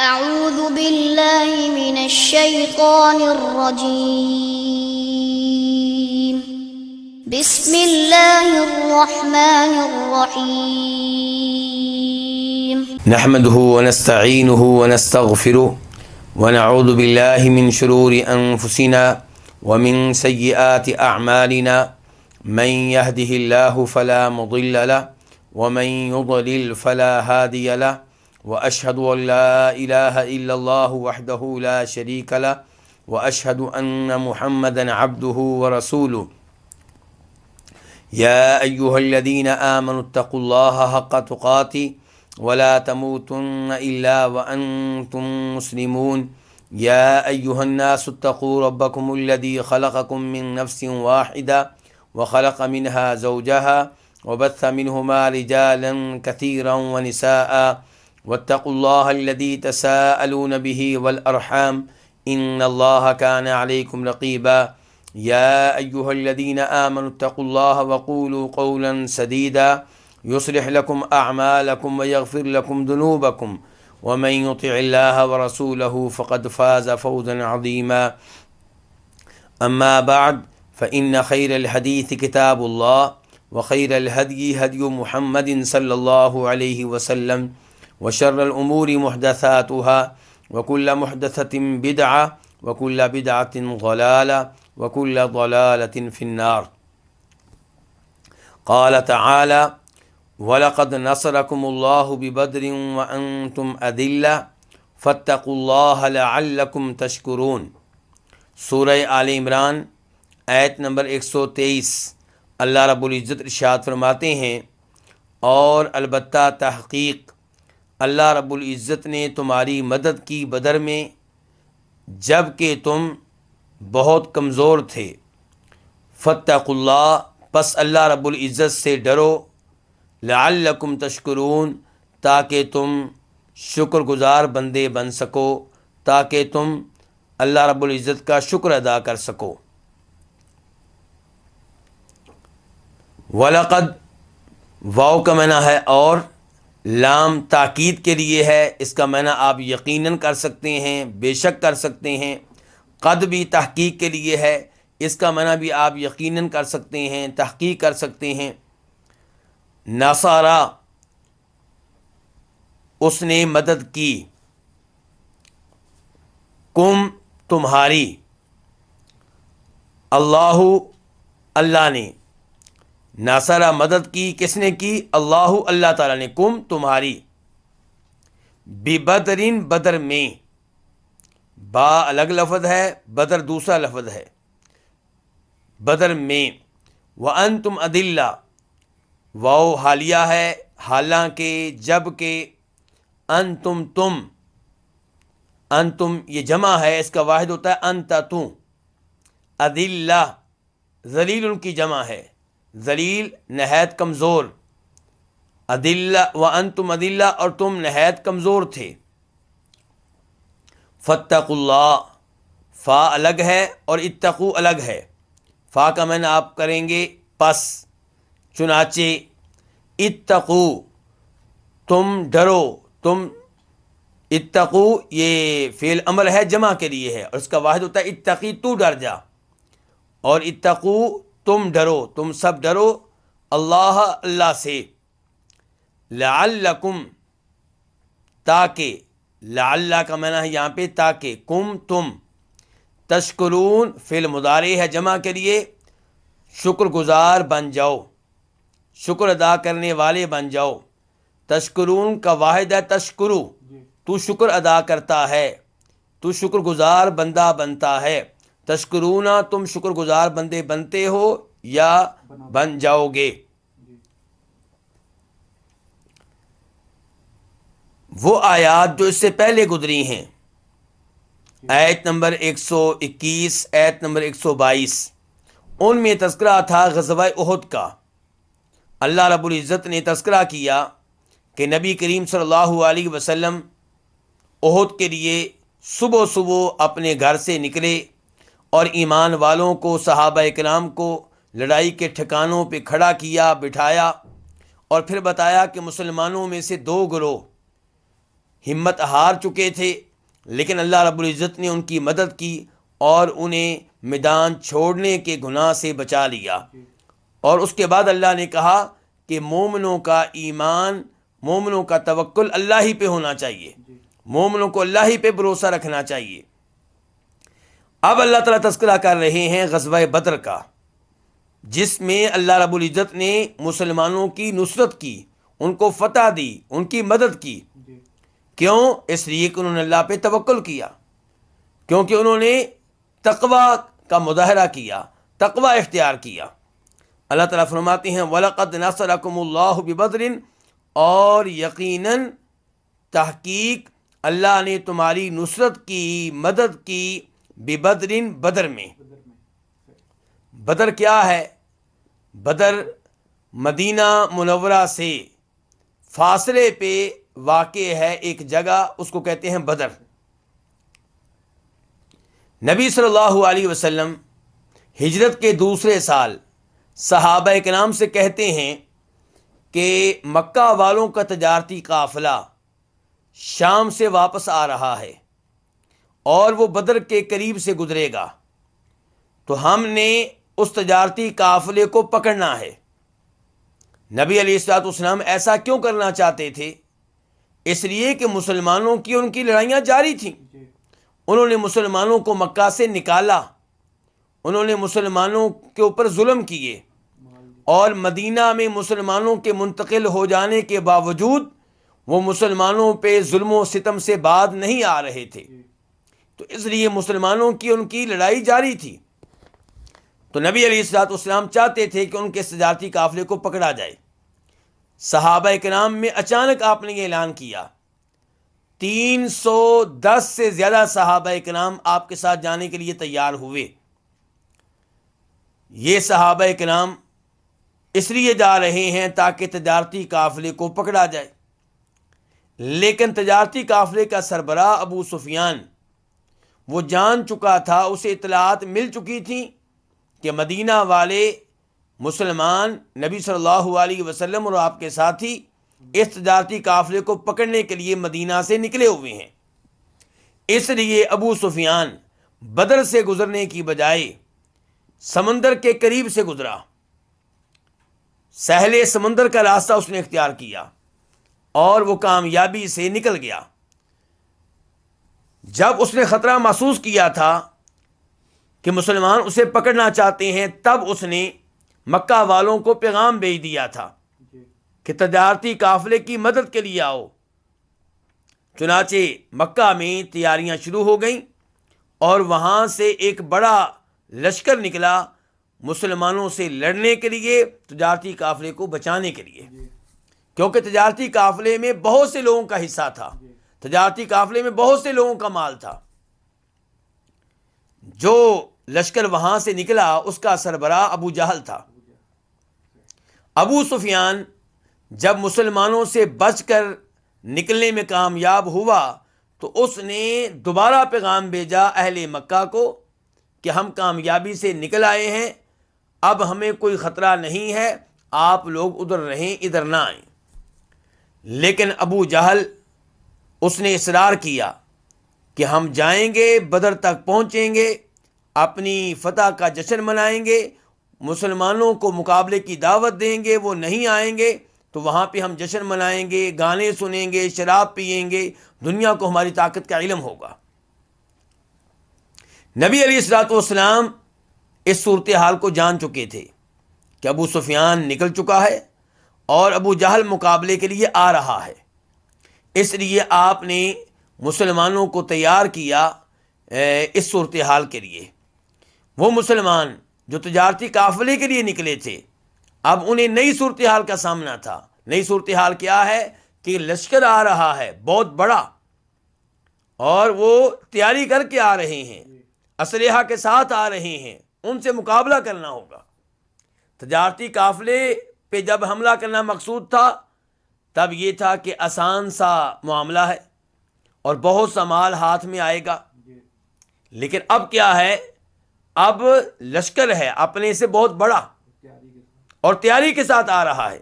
أعوذ بالله من الشيطان الرجيم بسم الله الرحمن الرحيم نحمده ونستعينه ونستغفره ونعوذ بالله من شرور أنفسنا ومن سيئات أعمالنا من يهده الله فلا مضل له ومن يضلل فلا هادي له وأشهد أن لا إله إلا الله وحده لا شريك له وأشهد أن محمدا عبده ورسوله يا أيها الذين آمنوا اتقوا الله حق تقاته ولا تموتن إلا وأنتم مسلمون يا أيها الناس اتقوا ربكم الذي خلقكم من نفس واحدة وخلق منها زوجها وبث منهما رجالا كثيرا ونساء واتقوا الله الذي تساءلون به والأرحام إن الله كان عليكم رقيبا يا أيها الذين آمنوا اتقوا الله وقولوا قولا سديدا يصلح لكم أعمالكم ويغفر لكم ذنوبكم ومن يطع الله ورسوله فقد فاز فوزا عظيما أما بعد فإن خير الحديث كتاب الله وخير الهدي هدي محمد صلى الله عليه وسلم وشر الأمور محدثاتها وكل محدثة بدعة وكل بدعة ضلالة وكل ضلالة في النار قال تعالى وَلَقَدْ نَصَرَكُمُ اللَّهُ بِبَدْرٍ وَأَنْتُمْ أَذِلَّةٌ فَاتَّقُوا اللَّهَ لَعَلَّكُمْ تَشْكُرُونَ۔ سورہ آل عمران آیت نمبر 123۔ اللہ رب العزت ارشاد فرماتے ہیں، اور البتہ تحقیق اللہ رب العزت نے تمہاری مدد کی بدر میں جب کہ تم بہت کمزور تھے۔ فاتقوا اللہ، پس اللہ رب العزت سے ڈرو، لعلکم تشکرون، تاکہ تم شکر گزار بندے بن سکو، تاکہ تم اللہ رب العزت کا شکر ادا کر سکو۔ وَلَقَدْ، واو کا معنی ہے اور، لام تاکید کے لیے ہے، اس کا معنی آپ یقیناً کر سکتے ہیں، بے شک کر سکتے ہیں۔ قد بھی تحقیق کے لیے ہے، اس کا معنی بھی آپ یقیناً کر سکتے ہیں، تحقیق کر سکتے ہیں۔ نصارہ، اس نے مدد کی، کم تمہاری، اللہ اللہ نے، نصارہ مدد کی، کس نے کی؟ اللہ اللہ تعالیٰ نے، کم تمہاری، ببدرین بدر میں، با الگ لفظ ہے، بدر دوسرا لفظ ہے، بدر میں، وانتم اذلہ، واو حالیہ ہے، حالانکہ جب کہ، انتم تم، انتم یہ جمع ہے، اس کا واحد ہوتا ہے انت تو، اذلہ ذلیل ان کی جمع ہے، ذلیل نہایت کمزور، اذلہ وانتم اذلہ، اور تم نہایت کمزور تھے۔ فاتقوا اللہ، فا الگ ہے اور اتقوا الگ ہے۔ فا کا معنی آپ کریں گے پس، چنانچہ، اتقو تم ڈرو، تم اتقو یہ فعل امر ہے، جمع کے لیے ہے، اور اس کا واحد ہوتا ہے اتقی، تو ڈر جا، اور اتقو تم ڈرو، تم سب ڈرو، اللہ اللہ سے، لعلکم تاکہ، لعل کا معنی ہے یہاں پہ تاکہ، کم تم، تشکرون فعل مضارع ہے جمع کے لیے، شکر گزار بن جاؤ، شکر ادا کرنے والے بن جاؤ۔ تشکرون کا واحد ہے تشکرو، تو شکر ادا کرتا ہے، تو شکر گزار بندہ بنتا ہے۔ تشکرونا، تم شکر گزار بندے بنتے ہو یا بن جاؤ گے۔ وہ آیات جو اس سے پہلے گزری ہیں، آیت نمبر 121، آیت نمبر 122، ان میں تذکرہ تھا غزوہ احد کا۔ اللہ رب العزت نے تذکرہ کیا کہ نبی کریم صلی اللہ علیہ وسلم احد کے لیے صبح صبح اپنے گھر سے نکلے، اور ایمان والوں کو، صحابہ کرام کو لڑائی کے ٹھکانوں پہ کھڑا کیا، بٹھایا، اور پھر بتایا کہ مسلمانوں میں سے دو گروہ ہمت ہار چکے تھے، لیکن اللہ رب العزت نے ان کی مدد کی اور انہیں میدان چھوڑنے کے گناہ سے بچا لیا۔ اور اس کے بعد اللہ نے کہا کہ مومنوں کا ایمان، مومنوں کا توکل اللہ ہی پہ ہونا چاہیے، مومنوں کو اللہ ہی پہ بھروسہ رکھنا چاہیے۔ اب اللہ تعالیٰ تذکرہ کر رہے ہیں غزوہ بدر کا، جس میں اللہ رب العزت نے مسلمانوں کی نصرت کی، ان کو فتح دی، ان کی مدد کی۔ کیوں؟ اس لیے کہ انہوں نے اللہ پہ توکل کیا، کیونکہ انہوں نے تقوی کا مظاہرہ کیا، تقوی اختیار کیا۔ اللہ تعالیٰ فرماتے ہیں وَلَقَدْ نَصَرَكُمُ اللَّهُ بِبَدْرٍ، اور یقیناً تحقیق اللہ نے تمہاری نصرت کی، مدد کی، بِبَدْرٍ، بدر میں۔ بدر کیا ہے؟ بدر مدینہ منورہ سے فاصلے پہ واقع ہے ایک جگہ، اس کو کہتے ہیں بدر۔ نبی صلی اللہ علیہ وسلم ہجرت کے دوسرے سال صحابہ کرام سے کہتے ہیں کہ مکہ والوں کا تجارتی قافلہ شام سے واپس آ رہا ہے اور وہ بدر کے قریب سے گزرے گا، تو ہم نے اس تجارتی قافلے کو پکڑنا ہے۔ نبی علیہ الصلوۃ والسلام ایسا کیوں کرنا چاہتے تھے؟ اس لیے کہ مسلمانوں کی ان کی لڑائیاں جاری تھیں، انہوں نے مسلمانوں کو مکہ سے نکالا، انہوں نے مسلمانوں کے اوپر ظلم کیے، اور مدینہ میں مسلمانوں کے منتقل ہو جانے کے باوجود وہ مسلمانوں پہ ظلم و ستم سے باز نہیں آ رہے تھے، تو اس لیے مسلمانوں کی ان کی لڑائی جاری تھی۔ تو نبی علیہ الصلوۃ والسلام چاہتے تھے کہ ان کے تجارتی قافلے کو پکڑا جائے۔ صحابہ کرام میں اچانک آپ نے یہ اعلان کیا، 310 سے زیادہ صحابہ کرام آپ کے ساتھ جانے کے لیے تیار ہوئے۔ یہ صحابہ کرام اس لیے جا رہے ہیں تاکہ تجارتی قافلے کو پکڑا جائے، لیکن تجارتی قافلے کا سربراہ ابو سفیان وہ جان چکا تھا، اسے اطلاعات مل چکی تھیں کہ مدینہ والے مسلمان نبی صلی اللہ علیہ وسلم اور آپ کے ساتھی اس تجارتی قافلے کو پکڑنے کے لیے مدینہ سے نکلے ہوئے ہیں۔ اس لیے ابو سفیان بدر سے گزرنے کی بجائے سمندر کے قریب سے گزرا، ساحل سمندر کا راستہ اس نے اختیار کیا اور وہ کامیابی سے نکل گیا۔ جب اس نے خطرہ محسوس کیا تھا کہ مسلمان اسے پکڑنا چاہتے ہیں، تب اس نے مکہ والوں کو پیغام بھیج دیا تھا کہ تجارتی قافلے کی مدد کے لیے آؤ۔ چنانچہ مکہ میں تیاریاں شروع ہو گئیں اور وہاں سے ایک بڑا لشکر نکلا مسلمانوں سے لڑنے کے لیے، تجارتی قافلے کو بچانے کے لیے، کیونکہ تجارتی قافلے میں بہت سے لوگوں کا حصہ تھا، تجارتی قافلے میں بہت سے لوگوں کا مال تھا۔ جو لشکر وہاں سے نکلا اس کا سربراہ ابو جہل تھا۔ ابو سفیان جب مسلمانوں سے بچ کر نکلنے میں کامیاب ہوا تو اس نے دوبارہ پیغام بھیجا اہل مکہ کو کہ ہم کامیابی سے نکل آئے ہیں، اب ہمیں کوئی خطرہ نہیں ہے، آپ لوگ ادھر رہیں، ادھر نہ آئیں۔ لیکن ابو جہل اس نے اصرار کیا کہ ہم جائیں گے، بدر تک پہنچیں گے، اپنی فتح کا جشن منائیں گے، مسلمانوں کو مقابلے کی دعوت دیں گے، وہ نہیں آئیں گے تو وہاں پہ ہم جشن منائیں گے، گانے سنیں گے، شراب پئیں گے، دنیا کو ہماری طاقت کا علم ہوگا۔ نبی علیہ الصلوۃ والسلام اس صورتحال کو جان چکے تھے کہ ابو سفیان نکل چکا ہے اور ابو جہل مقابلے کے لیے آ رہا ہے، اس لیے آپ نے مسلمانوں کو تیار کیا اس صورتحال کے لیے۔ وہ مسلمان جو تجارتی قافلے کے لیے نکلے تھے، اب انہیں نئی صورتحال کا سامنا تھا۔ نئی صورتحال کیا ہے کہ لشکر آ رہا ہے بہت بڑا، اور وہ تیاری کر کے آ رہے ہیں، اسلحہ کے ساتھ آ رہے ہیں، ان سے مقابلہ کرنا ہوگا۔ تجارتی قافلے پہ جب حملہ کرنا مقصود تھا تب یہ تھا کہ آسان سا معاملہ ہے اور بہت سا مال ہاتھ میں آئے گا، لیکن اب کیا ہے، اب لشکر ہے اپنے سے بہت بڑا اور تیاری کے ساتھ آ رہا ہے۔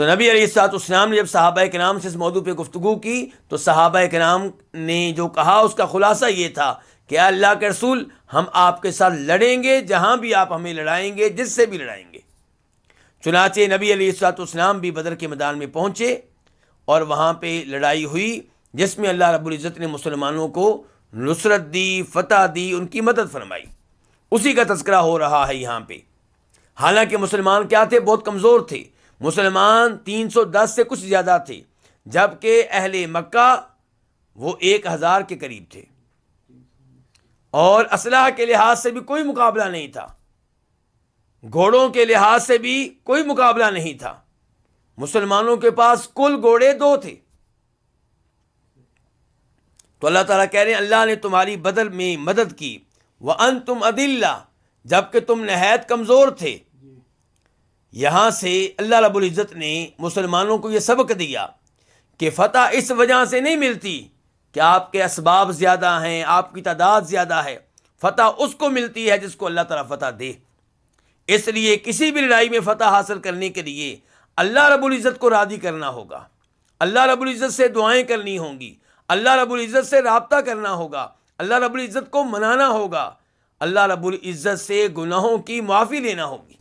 تو نبی علیہ الصلوۃ والسلام نے جب صحابہ کرام سے اس موضوع پہ گفتگو کی تو صحابہ کرام نے جو کہا اس کا خلاصہ یہ تھا کہ اے اللہ کے رسول، ہم آپ کے ساتھ لڑیں گے جہاں بھی آپ ہمیں لڑائیں گے، جس سے بھی لڑائیں گے۔ چنانچہ نبی علیہ الصلوۃ والسلام بھی بدر کے میدان میں پہنچے اور وہاں پہ لڑائی ہوئی، جس میں اللہ رب العزت نے مسلمانوں کو نصرت دی، فتح دی، ان کی مدد فرمائی۔ اسی کا تذکرہ ہو رہا ہے یہاں پہ۔ حالانکہ مسلمان کیا تھے؟ بہت کمزور تھے۔ مسلمان 310 سے کچھ زیادہ تھے، جبکہ اہل مکہ وہ 1000 کے قریب تھے، اور اسلحہ کے لحاظ سے بھی کوئی مقابلہ نہیں تھا، گھوڑوں کے لحاظ سے بھی کوئی مقابلہ نہیں تھا۔ مسلمانوں کے پاس کل گھوڑے 2 تھے۔ تو اللہ تعالیٰ کہہ رہے ہیں اللہ نے تمہاری بدر میں مدد کی، وَأَنْتُمْ أَذِلَّةٌ، جبکہ تم نہایت کمزور تھے۔ یہاں سے اللہ رب العزت نے مسلمانوں کو یہ سبق دیا کہ فتح اس وجہ سے نہیں ملتی کہ آپ کے اسباب زیادہ ہیں، آپ کی تعداد زیادہ ہے۔ فتح اس کو ملتی ہے جس کو اللہ تعالیٰ فتح دے۔ اس لیے کسی بھی لڑائی میں فتح حاصل کرنے کے لیے اللہ رب العزت کو راضی کرنا ہوگا، اللہ رب العزت سے دعائیں کرنی ہوں گی، اللہ رب العزت سے رابطہ کرنا ہوگا، اللہ رب العزت کو منانا ہوگا، اللہ رب العزت سے گناہوں کی معافی لینا ہوگی۔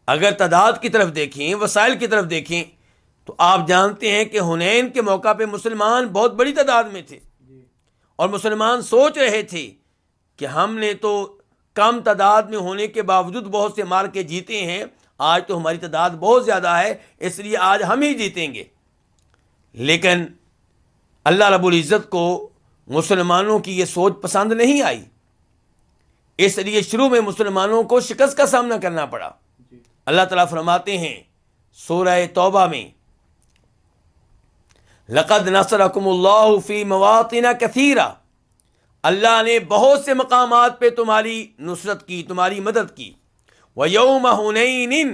اگر تعداد کی طرف دیکھیں، وسائل کی طرف دیکھیں، تو آپ جانتے ہیں کہ حنین کے موقع پہ مسلمان بہت بڑی تعداد میں تھے، اور مسلمان سوچ رہے تھے کہ ہم نے تو کم تعداد میں ہونے کے باوجود بہت سے مار کے جیتے ہیں، آج تو ہماری تعداد بہت زیادہ ہے، اس لیے آج ہم ہی جیتیں گے۔ لیکن اللہ رب العزت کو مسلمانوں کی یہ سوچ پسند نہیں آئی، اس لیے شروع میں مسلمانوں کو شکست کا سامنا کرنا پڑا۔ اللہ تعالیٰ فرماتے ہیں سورہ توبہ میں، لقد نصرکم اللہ فی مواطن کثیرہ، اللہ نے بہت سے مقامات پہ تمہاری نصرت کی، تمہاری مدد کی۔ وَيَوْمَ حُنَيْنٍ،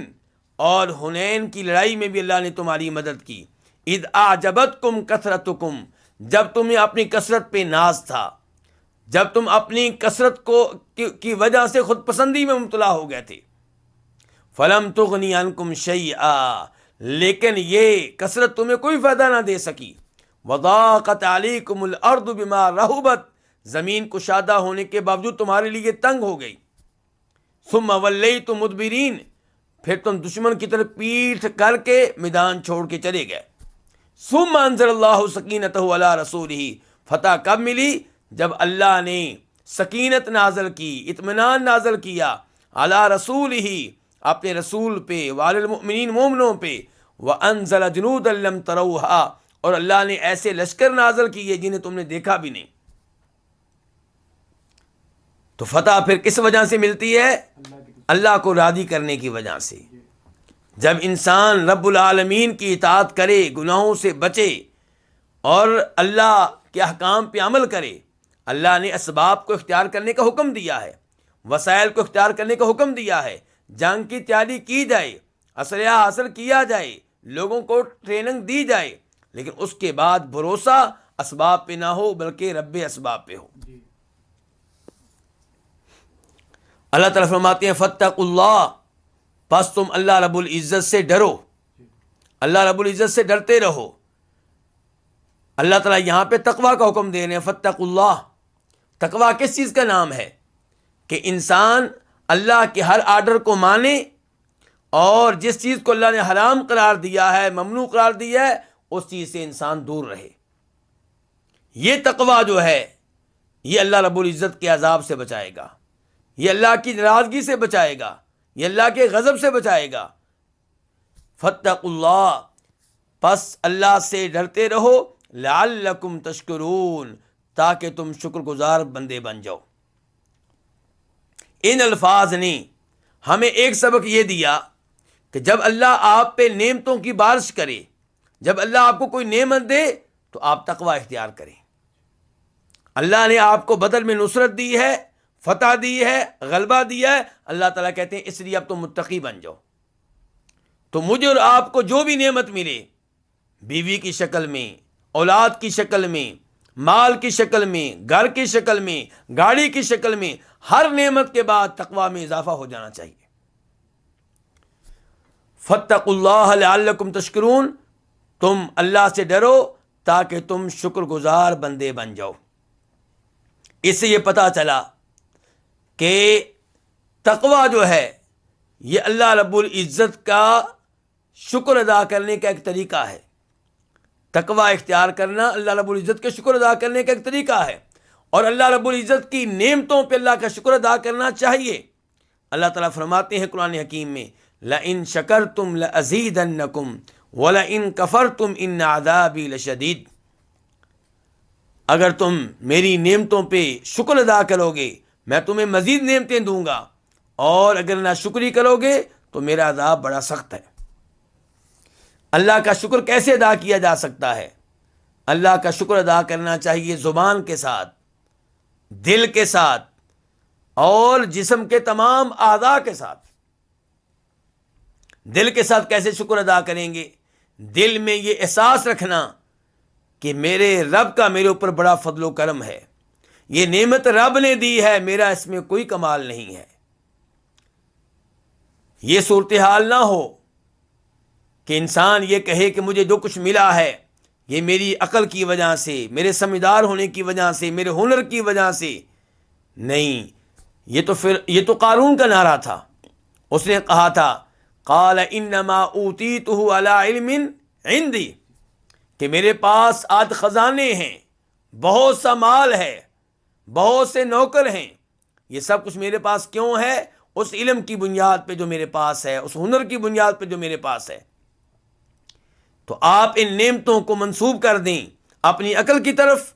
اور حنین کی لڑائی میں بھی اللہ نے تمہاری مدد کی۔ اِذْ أَعْجَبَتْكُمْ كَثْرَتُكُمْ، جب تمہیں اپنی کثرت پہ ناز تھا، جب تم اپنی کثرت کی وجہ سے خود پسندی میں مبتلا ہو گئے تھے۔ فَلَمْ تُغْنِ عَنْكُمْ شَيْئًا، لیکن یہ کثرت تمہیں کوئی فائدہ نہ دے سکی۔ وَضَاقَتْ عَلَيْكُمُ الْأَرْضُ بِمَا رَحُبَتْ، زمین کشادہ ہونے کے باوجود تمہارے لیے تنگ ہو گئی۔ ثُمَّ وَلَّيْتُمْ مُدْبِرِينَ، پھر تم دشمن کی طرف پیٹھ کر کے میدان چھوڑ کے چلے گئے۔ ثُمَّ أَنزَلَ اللَّهُ سَكِينَتَهُ عَلَى رَسُولِهِ، فتح کب ملی؟ جب اللہ نے سکینت نازل کی، اطمینان نازل کیا، علی رسولہ، اپنے رسول پہ، وعلی المؤمنین، مومنوں پہ، وانزل جنودا لم تروها، اور اللہ نے ایسے لشکر نازل کیے جنہیں تم نے دیکھا بھی نہیں۔ تو فتح پھر کس وجہ سے ملتی ہے؟ اللہ کو راضی کرنے کی وجہ سے۔ جب انسان رب العالمین کی اطاعت کرے، گناہوں سے بچے اور اللہ کے احکام پہ عمل کرے، اللہ نے اسباب کو اختیار کرنے کا حکم دیا ہے، وسائل کو اختیار کرنے کا حکم دیا ہے، جنگ کی تیاری کی جائے، اسلحہ حاصل کیا جائے، لوگوں کو ٹریننگ دی جائے، لیکن اس کے بعد بھروسہ اسباب پہ نہ ہو بلکہ رب اسباب پہ ہو۔ اللہ تعالیٰ فرماتے ہیں فاتقوا اللہ، پس تم اللہ رب العزت سے ڈرو، اللہ رب العزت سے ڈرتے رہو۔ اللہ تعالیٰ یہاں پہ تقویٰ کا حکم دے رہے ہیں، فاتقوا اللہ۔ تقویٰ کس چیز کا نام ہے؟ کہ انسان اللہ کے ہر آرڈر کو مانے، اور جس چیز کو اللہ نے حرام قرار دیا ہے، ممنوع قرار دیا ہے، اس چیز سے انسان دور رہے۔ یہ تقویٰ جو ہے یہ اللہ رب العزت کے عذاب سے بچائے گا، یہ اللہ کی ناراضگی سے بچائے گا، یہ اللہ کے غضب سے بچائے گا۔ فاتقوا اللہ، پس اللہ سے ڈرتے رہو، لعلکم تشکرون، تاکہ تم شکر گزار بندے بن جاؤ۔ ان الفاظ نے ہمیں ایک سبق یہ دیا کہ جب اللہ آپ پہ نعمتوں کی بارش کرے، جب اللہ آپ کو کوئی نعمت دے تو آپ تقویٰ اختیار کریں۔ اللہ نے آپ کو بدر میں نصرت دی ہے، فتح دی ہے، غلبہ دیا ہے، اللہ تعالیٰ کہتے ہیں اس لیے اب تم متقی بن جاؤ۔ تو مجھے اور آپ کو جو بھی نعمت ملے، بیوی کی شکل میں، اولاد کی شکل میں، مال کی شکل میں، گھر کی شکل میں، گاڑی کی شکل میں، ہر نعمت کے بعد تقویٰ میں اضافہ ہو جانا چاہیے۔ فاتقوا اللہ لعلکم تشکرون، تم اللہ سے ڈرو تاکہ تم شکر گزار بندے بن جاؤ۔ اس سے یہ پتہ چلا کہ تقوی جو ہے یہ اللہ رب العزت کا شکر ادا کرنے کا ایک طریقہ ہے۔ تقوی اختیار کرنا اللہ رب العزت کے شکر ادا کرنے کا ایک طریقہ ہے، اور اللہ رب العزت کی نعمتوں پہ اللہ کا شکر ادا کرنا چاہیے۔ اللہ تعالیٰ فرماتے ہیں قرآن حکیم میں لَإِن شَكَرْتُمْ لَأَزِيدَنَّكُمْ وَلَإِن كَفَرْتُمْ إِنَّ عَذَابِي لَشَدِيدٌ، اگر تم میری نعمتوں پہ شکر ادا کرو گے میں تمہیں مزید نعمتیں دوں گا، اور اگر ناشکری کرو گے تو میرا عذاب بڑا سخت ہے۔ اللہ کا شکر کیسے ادا کیا جا سکتا ہے؟ اللہ کا شکر ادا کرنا چاہیے زبان کے ساتھ، دل کے ساتھ، اور جسم کے تمام اعضاء کے ساتھ۔ دل کے ساتھ کیسے شکر ادا کریں گے؟ دل میں یہ احساس رکھنا کہ میرے رب کا میرے اوپر بڑا فضل و کرم ہے، یہ نعمت رب نے دی ہے، میرا اس میں کوئی کمال نہیں ہے۔ یہ صورتحال نہ ہو کہ انسان یہ کہے کہ مجھے جو کچھ ملا ہے یہ میری عقل کی وجہ سے، میرے سمجھدار ہونے کی وجہ سے، میرے ہنر کی وجہ سے۔ نہیں، یہ تو قارون کا نعرہ تھا۔ اس نے کہا تھا قال انما اوتیتہ علی علم عندی، کہ میرے پاس آج خزانے ہیں، بہت سا مال ہے، بہت سے نوکر ہیں، یہ سب کچھ میرے پاس کیوں ہے؟ اس علم کی بنیاد پہ جو میرے پاس ہے، اس ہنر کی بنیاد پہ جو میرے پاس ہے۔ تو آپ ان نعمتوں کو منسوب کر دیں اپنی عقل کی طرف،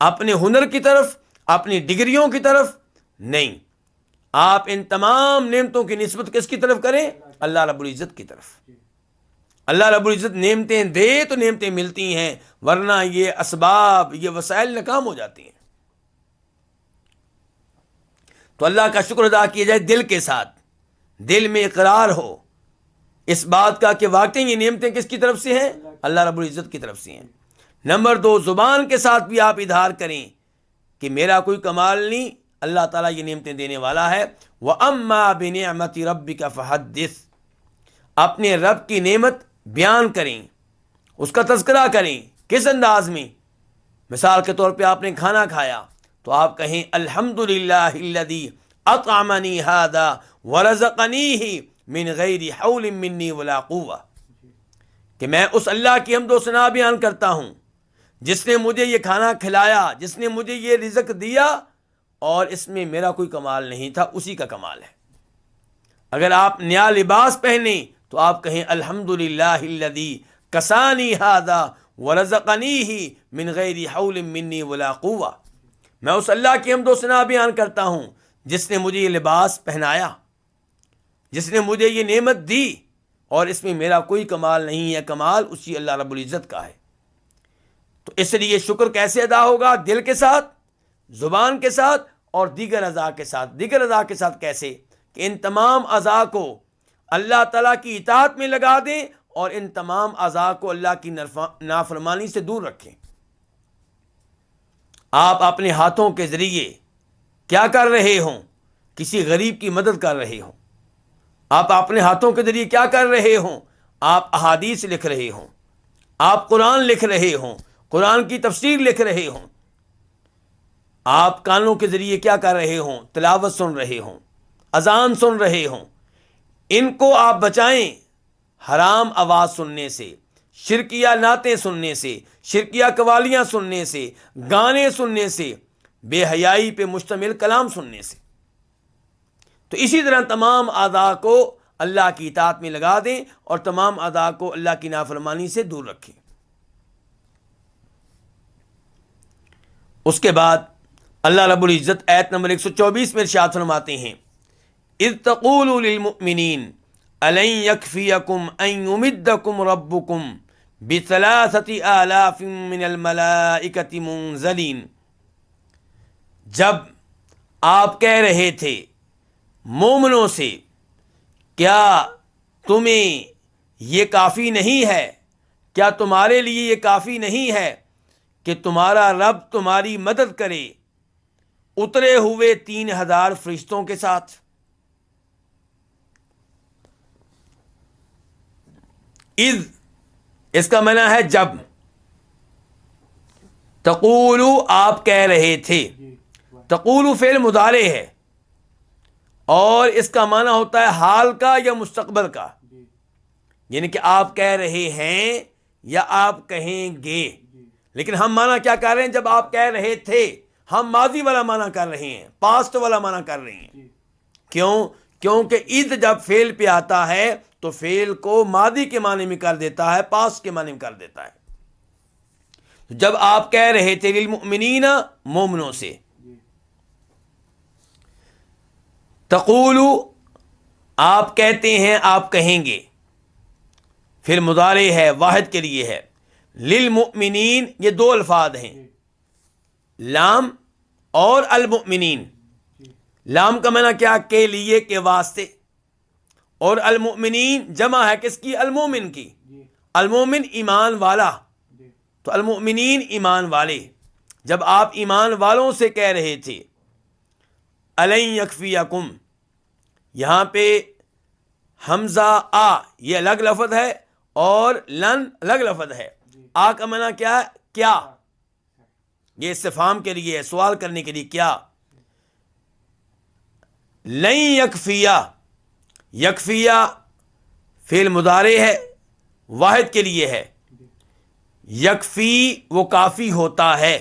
اپنے ہنر کی طرف، اپنی ڈگریوں کی طرف نہیں، آپ ان تمام نعمتوں کی نسبت کس کی طرف کریں؟ اللہ رب العزت کی طرف۔ اللہ رب العزت نعمتیں دے تو نعمتیں ملتی ہیں، ورنہ یہ اسباب، یہ وسائل ناکام ہو جاتی ہیں۔ تو اللہ کا شکر ادا کیا جائے دل کے ساتھ، دل میں اقرار ہو اس بات کا کہ واقعی یہ نعمتیں کس کی طرف سے ہیں؟ اللہ رب العزت کی طرف سے ہیں۔ نمبر 2، زبان کے ساتھ بھی آپ اظہار کریں کہ میرا کوئی کمال نہیں، اللہ تعالیٰ یہ نعمتیں دینے والا ہے۔ وَأَمَّا بِنِعْمَةِ رَبِّكَ فَحَدِّثْ، اپنے رب کی نعمت بیان کریں، اس کا تذکرہ کریں۔ کس انداز میں؟ مثال کے طور پہ آپ نے کھانا کھایا تو آپ کہیں الحمدللہ الذی اطعمنی ھذا ورزقنیہ من غیر حول منی ولا قوہ، کہ میں اس اللہ کی حمد و ثنا بیان کرتا ہوں جس نے مجھے یہ کھانا کھلایا، جس نے مجھے یہ رزق دیا، اور اس میں میرا کوئی کمال نہیں تھا، اسی کا کمال ہے۔ اگر آپ نیا لباس پہنیں تو آپ کہیں الحمدللہ الذی کسانی ھذا ورزقنیہ من غیر حول منی ولا قوہ، میں اس اللہ کی حمد و ثنا بیان کرتا ہوں جس نے مجھے یہ لباس پہنایا، جس نے مجھے یہ نعمت دی، اور اس میں میرا کوئی کمال نہیں ہے، کمال اسی اللہ رب العزت کا ہے۔ تو اس لیے شکر کیسے ادا ہوگا؟ دل کے ساتھ، زبان کے ساتھ، اور دیگر اعضاء کے ساتھ۔ دیگر اعضاء کے ساتھ کیسے؟ کہ ان تمام اعضاء کو اللہ تعالیٰ کی اطاعت میں لگا دیں، اور ان تمام اعضاء کو اللہ کی نافرمانی سے دور رکھیں۔ آپ اپنے ہاتھوں کے ذریعے کیا کر رہے ہوں؟ کسی غریب کی مدد کر رہے ہوں۔ آپ اپنے ہاتھوں کے ذریعے کیا کر رہے ہوں؟ آپ احادیث لکھ رہے ہوں، آپ قرآن لکھ رہے ہوں، قرآن کی تفسیر لکھ رہے ہوں۔ آپ کانوں کے ذریعے کیا کر رہے ہوں؟ تلاوت سن رہے ہوں، اذان سن رہے ہوں۔ ان کو آپ بچائیں حرام آواز سننے سے، شرکیہ نعتیں سننے سے، شرکیہ قوالیاں سننے سے، گانے سننے سے، بے حیائی پہ مشتمل کلام سننے سے۔ تو اسی طرح تمام اعضاء کو اللہ کی اطاعت میں لگا دیں، اور تمام اعضاء کو اللہ کی نافرمانی سے دور رکھیں۔ اس کے بعد اللہ رب العزت آیت نمبر 124 میں ارشاد فرماتے ہیں اذ تقول للمؤمنین الن یکفیکم ان یمدکم ربکم بثلاثۃ آلاف من الملائکۃ منزلین، جب آپ کہہ رہے تھے مومنوں سے کیا تمہیں یہ کافی نہیں ہے، کیا تمہارے لیے یہ کافی نہیں ہے کہ تمہارا رب تمہاری مدد کرے اترے ہوئے 3000 فرشتوں کے ساتھ؟ اذ اس کا معنی ہے جب. تقولو آپ کہہ رہے تھے. تقولو فعل مضارع ہے اور اس کا معنی ہوتا ہے حال کا یا مستقبل کا، یعنی کہ آپ کہہ رہے ہیں یا آپ کہیں گے. لیکن ہم معنی کیا کر رہے ہیں؟ جب آپ کہہ رہے تھے ہم ماضی والا معنی کر رہے ہیں، پاسٹ والا معنی کر رہے ہیں. کیوں؟ کیونکہ اذ جب فعل پہ آتا ہے تو فعل کو ماضی کے معنی میں کر دیتا ہے، پاسٹ کے معنی میں کر دیتا ہے. جب آپ کہہ رہے تھے للمؤمنین مومنوں سے. تقولو آپ کہتے ہیں، آپ کہیں گے. پھر مضارع ہے، واحد کے لیے ہے. للمؤمنین یہ دو الفاظ ہیں، لام اور المؤمنین. لام کا معنی کیا؟ کے لیے، کے واسطے. اور المؤمنین جمع ہے کس کی؟ المومن کی. المومن ایمان والا، تو المؤمنین ایمان والے. جب آپ ایمان والوں سے کہہ رہے تھے الن یکفیکم، یہاں پہ حمزہ آ یہ الگ لفظ ہے اور لن الگ لفظ ہے. آ کا معنی کیا ہے؟ کیا. یہ استفہام کے لیے ہے، سوال کرنے کے لیے. کیا؟ لن یکفیہ، یکفیہ فعل مضارع ہے، واحد کے لیے ہے. یکفی وہ کافی ہوتا ہے،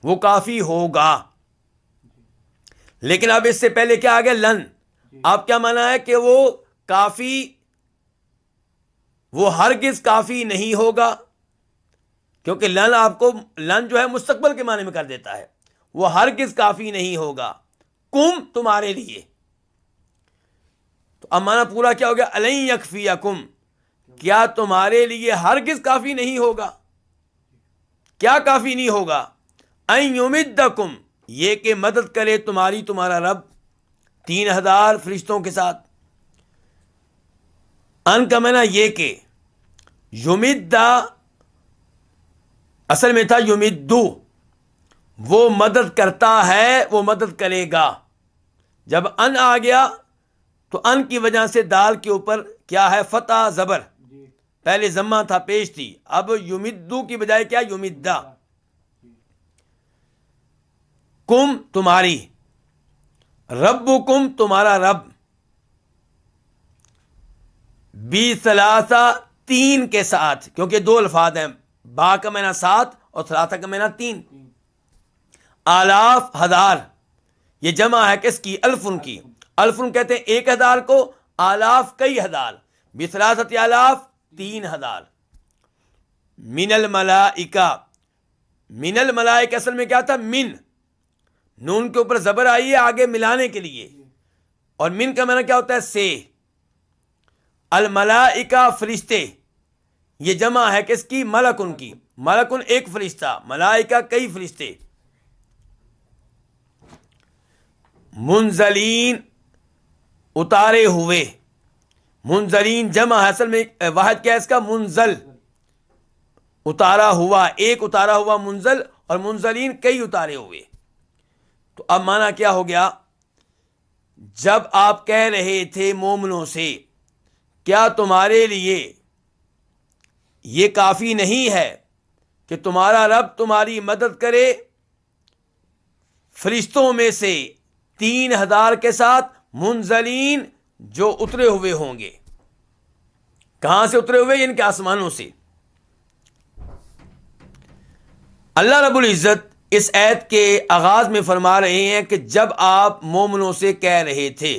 وہ کافی ہوگا. لیکن اب اس سے پہلے کیا آ گیا؟ لن. آپ کیا مانا ہے کہ وہ کافی، وہ ہرگز کافی نہیں ہوگا، کیونکہ لن آپ کو، لن جو ہے مستقبل کے معنی میں کر دیتا ہے. وہ ہرگز کافی نہیں ہوگا کم تمہارے لیے. تو اب معنی پورا کیا ہو گیا؟ الن یکفیکم، کیا تمہارے لیے ہرگز کافی نہیں ہوگا. کیا کافی نہیں ہوگا؟ ان یمدکم، یہ کہ مدد کرے تمہاری تمہارا رب 3000 فرشتوں کے ساتھ. ان کا معنی یہ کہ یمدہ اصل میں تھا یمدو، وہ مدد کرتا ہے، وہ مدد کرے گا. جب ان آ گیا تو ان کی وجہ سے دال کے اوپر کیا ہے؟ فتح زبر. پہلے ضمہ تھا، پیش تھی. اب یمدو کی بجائے کیا؟ یمدہ. کم تمہاری، ربکم تمہارا رب، بثلاثہ تین کے ساتھ، کیونکہ دو الفاظ ہیں، با کا معنی 7 اور ثلاثہ کا معنی 3. آلاف ہزار، یہ جمع ہے کس کی؟ الفن کی. الفن کہتے ہیں 1000 کو، آلاف کئی ہزار، بثلاثۃ آلاف 3000. من الملائکہ، من الملائکہ اصل میں کیا تھا؟ من، نون کے اوپر زبر آئی ہے آگے ملانے کے لیے، اور من کا معنی کیا ہوتا ہے؟ سے. الملائکہ فرشتے، یہ جمع ہے کس کی؟ ملکن کی. ملکن ایک فرشتہ، ملائکہ کئی فرشتے. منزلین اتارے ہوئے، منزلین جمع ہے، اصل میں واحد کیا ہے اس کا؟ منزل، اتارا ہوا، ایک اتارا ہوا منزل، اور منزلین کئی اتارے ہوئے. تو اب معنی کیا ہو گیا؟ جب آپ کہہ رہے تھے مومنوں سے کیا تمہارے لیے یہ کافی نہیں ہے کہ تمہارا رب تمہاری مدد کرے فرشتوں میں سے 3000 کے ساتھ، منزلین جو اترے ہوئے ہوں گے. کہاں سے اترے ہوئے؟ ان کے آسمانوں سے. اللہ رب العزت اس آیت کے آغاز میں فرما رہے ہیں کہ جب آپ مومنوں سے کہہ رہے تھے.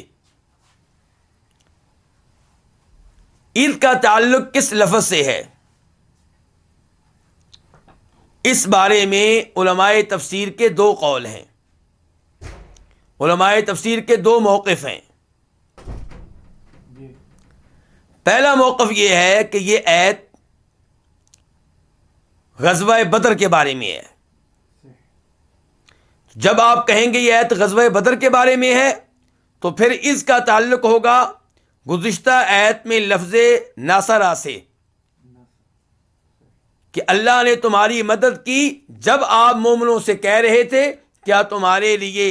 اذ کا تعلق کس لفظ سے ہے؟ اس بارے میں علماء تفسیر کے 2 قول ہیں، علماء تفسیر کے 2 موقف ہیں. پہلا موقف یہ ہے کہ یہ آیت غزوہ بدر کے بارے میں ہے. جب آپ کہیں گے یہ آیت غزوہ بدر کے بارے میں ہے تو پھر اس کا تعلق ہوگا گزشتہ آیت میں لفظ ناصرہ سے، کہ اللہ نے تمہاری مدد کی جب آپ مومنوں سے کہہ رہے تھے کیا تمہارے لیے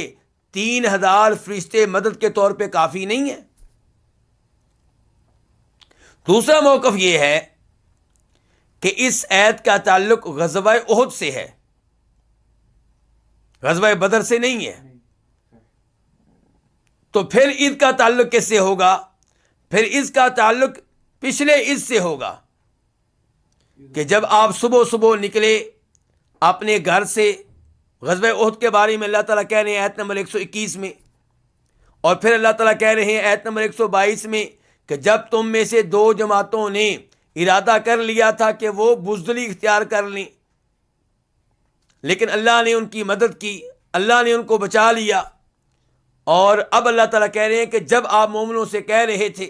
3000 فرشتے مدد کے طور پہ کافی نہیں ہیں. دوسرا موقف یہ ہے کہ اس آیت کا تعلق غزوہ احد سے ہے، غزوہ بدر سے نہیں ہے. تو پھر عید کا تعلق کس سے ہوگا؟ پھر اس کا تعلق پچھلے عید سے ہوگا کہ جب آپ صبح صبح نکلے اپنے گھر سے. غزوہ احد کے بارے میں اللہ تعالیٰ کہہ رہے ہیں آیت نمبر 121 میں، اور پھر اللہ تعالیٰ کہہ رہے ہیں آیت نمبر 122 میں کہ جب تم میں سے دو جماعتوں نے ارادہ کر لیا تھا کہ وہ بزدلی اختیار کر لیں، لیکن اللہ نے ان کی مدد کی، اللہ نے ان کو بچا لیا. اور اب اللہ تعالیٰ کہہ رہے ہیں کہ جب آپ مومنوں سے کہہ رہے تھے،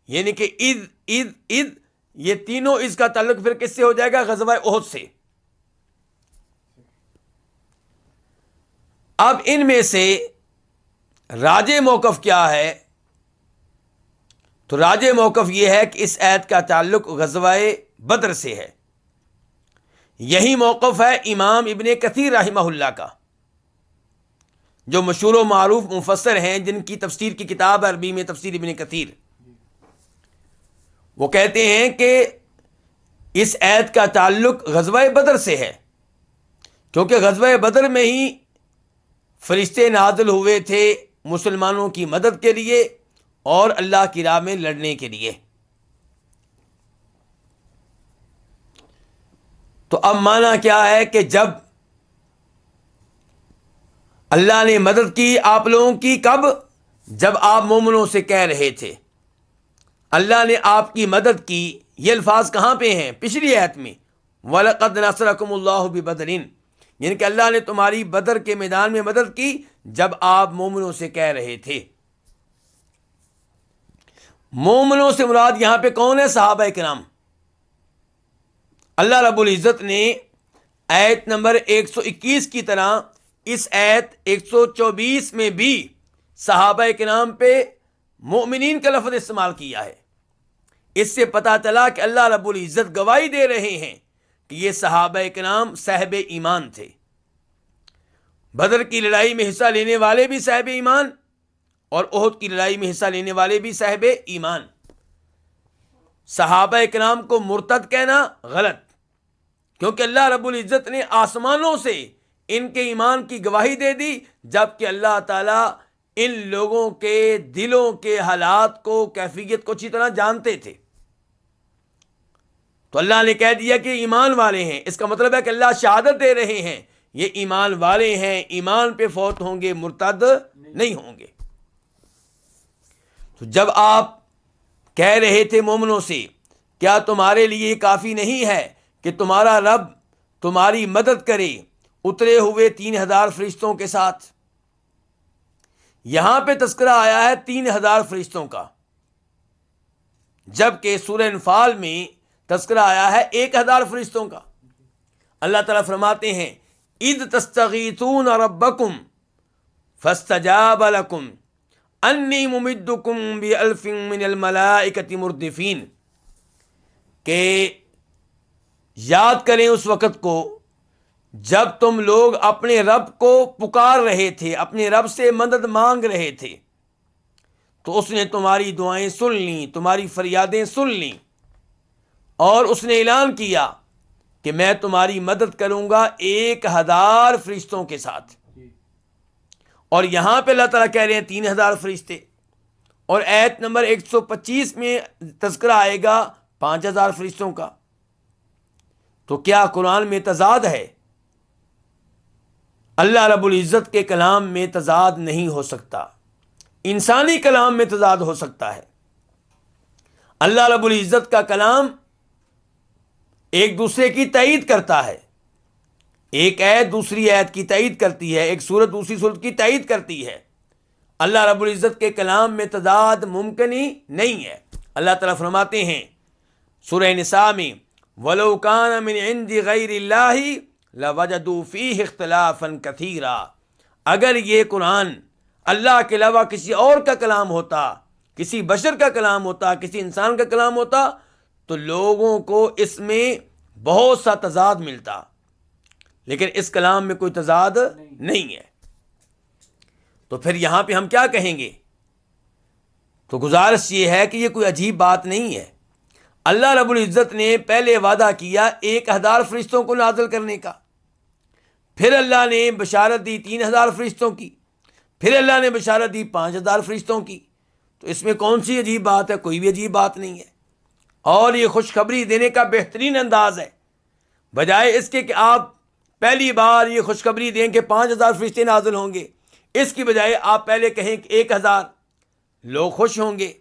یعنی کہ عید یہ تینوں اس کا تعلق پھر کس سے ہو جائے گا؟ غزوہ احد سے. اب ان میں سے راجح موقف کیا ہے؟ تو راجح موقف یہ ہے کہ اس آیت کا تعلق غزوہ بدر سے ہے. یہی موقف ہے امام ابن کثیر رحمہ اللہ کا، جو مشہور و معروف مفسر ہیں، جن کی تفسیر کی کتاب عربی میں تفسیر ابن کثیر. وہ کہتے ہیں کہ اس آیت کا تعلق غزوہ بدر سے ہے، کیونکہ غزوہ بدر میں ہی فرشتے نازل ہوئے تھے مسلمانوں کی مدد کے لیے اور اللہ کی راہ میں لڑنے کے لیے. تو اب معنی کیا ہے کہ جب اللہ نے مدد کی آپ لوگوں کی، کب؟ جب آپ مومنوں سے کہہ رہے تھے. اللہ نے آپ کی مدد کی، یہ الفاظ کہاں پہ ہیں؟ پچھلی آیت میں، وَلَقَدْ نَصَرَكُمُ اللَّهُ بِبَدْرٍ، یعنی کہ اللہ نے تمہاری بدر کے میدان میں مدد کی جب آپ مومنوں سے کہہ رہے تھے. مومنوں سے مراد یہاں پہ کون ہے؟ صحابہ کرام. اللہ رب العزت نے آیت نمبر 121 کی طرح اس آیت 124 میں بھی صحابہ کرام پہ مومنین کا لفظ استعمال کیا ہے. اس سے پتہ چلا کہ اللہ رب العزت گواہی دے رہے ہیں کہ یہ صحابہ کرام صاحب ایمان تھے. بدر کی لڑائی میں حصہ لینے والے بھی صاحب ایمان، اور احد کی لڑائی میں حصہ لینے والے بھی صاحب ایمان. صحابہ کرام کو مرتد کہنا غلط، کیونکہ اللہ رب العزت نے آسمانوں سے ان کے ایمان کی گواہی دے دی، جبکہ اللہ تعالیٰ ان لوگوں کے دلوں کے حالات کو، کیفیت کو اچھی طرح جانتے تھے. تو اللہ نے کہہ دیا کہ ایمان والے ہیں، اس کا مطلب ہے کہ اللہ شہادت دے رہے ہیں یہ ایمان والے ہیں، ایمان پہ فوت ہوں گے، مرتد نہیں ہوں گے. تو جب آپ کہہ رہے تھے مومنوں سے، کیا تمہارے لیے یہ کافی نہیں ہے کہ تمہارا رب تمہاری مدد کرے اترے ہوئے 3000 فرشتوں کے ساتھ؟ یہاں پہ تذکرہ آیا ہے 3000 فرشتوں کا، جبکہ سورہ انفال میں تذکرہ آیا ہے 1000 فرشتوں کا. اللہ تعالیٰ فرماتے ہیں اذ تستغیثون ربکم فاستجاب لکم انی ممدکم بألف من الملائکۃ مردفین، کہ یاد کریں اس وقت کو جب تم لوگ اپنے رب کو پکار رہے تھے، اپنے رب سے مدد مانگ رہے تھے، تو اس نے تمہاری دعائیں سن لیں، تمہاری فریادیں سن لیں، اور اس نے اعلان کیا کہ میں تمہاری مدد کروں گا 1000 فرشتوں کے ساتھ. اور یہاں پہ اللہ تعالیٰ کہہ رہے ہیں 3000 فرشتے، اور آیت نمبر 125 میں تذکرہ آئے گا 5000 فرشتوں کا. تو کیا قرآن میں تضاد ہے؟ اللہ رب العزت کے کلام میں تضاد نہیں ہو سکتا، انسانی کلام میں تضاد ہو سکتا ہے. اللہ رب العزت کا کلام ایک دوسرے کی تائید کرتا ہے، ایک آیت دوسری آیت کی تائید کرتی ہے، ایک سورت دوسری سورت کی تائید کرتی ہے. اللہ رب العزت کے کلام میں تضاد ممکن ہی نہیں ہے. اللہ تعالیٰ فرماتے ہیں سورہ نساء میں وَلَوْ كَانَ مِنْ عِنْدِ غَيْرِ اللَّهِ لَوَجَدُوا فِيهِ اخْتِلَافًا كَثِيرًا، اگر یہ قرآن اللہ کے علاوہ کسی اور کا کلام ہوتا، کسی بشر کا کلام ہوتا، کسی انسان کا کلام ہوتا، تو لوگوں کو اس میں بہت سا تضاد ملتا، لیکن اس کلام میں کوئی تضاد نہیں ہے. تو پھر یہاں پہ ہم کیا کہیں گے تو گزارش یہ ہے کہ یہ کوئی عجیب بات نہیں ہے. اللہ رب العزت نے پہلے وعدہ کیا 1000 فرشتوں کو نازل کرنے کا، پھر اللہ نے بشارت دی 3000 فرشتوں کی، پھر اللہ نے بشارت دی 5000 فرشتوں کی. تو اس میں کون سی عجیب بات ہے؟ کوئی بھی عجیب بات نہیں ہے. اور یہ خوشخبری دینے کا بہترین انداز ہے. بجائے اس کے کہ آپ پہلی بار یہ خوشخبری دیں کہ 5000 فرشتے نازل ہوں گے، اس کی بجائے آپ پہلے کہیں کہ 1000. لوگ خوش ہوں گے،